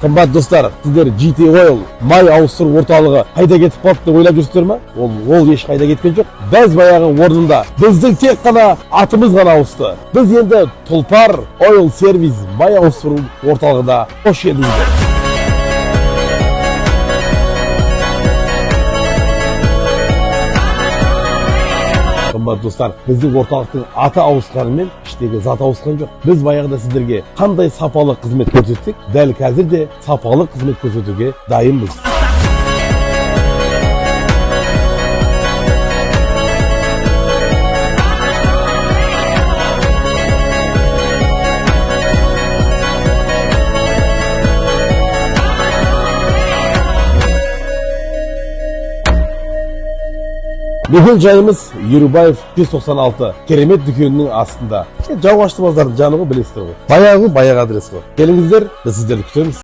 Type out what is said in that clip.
Qымбат достар, сіздер GT Oil май ауыстыру орталығы қайда кетіп қалды деп ойлап жүрсіздер ме? Ол еш қайда кеткен жоқ. Біз баяғы орнында, біздің тек қана атымыз ғана ауысты. Біз енді Тұлпар Oil Service май ауыстыру орталығында қош келдіңіздер. Қымбат достар, біздің орталықтың аты ауысқанымен іштегі зат ауысқан жоқ. Біз баяғыда сіздерге қандай сапалы қызмет көрсеттік, дәл қазір де сапалы қызмет көрсетуге дайынбыз. Мекөн жайымыз Ерубаев 196 керемет дүкенінің астында. Жауғашты базардың жаны ғой, білесіздер ғой. Баяғы адрес ғой. Келіңіздер, біз сіздерді күтеміз.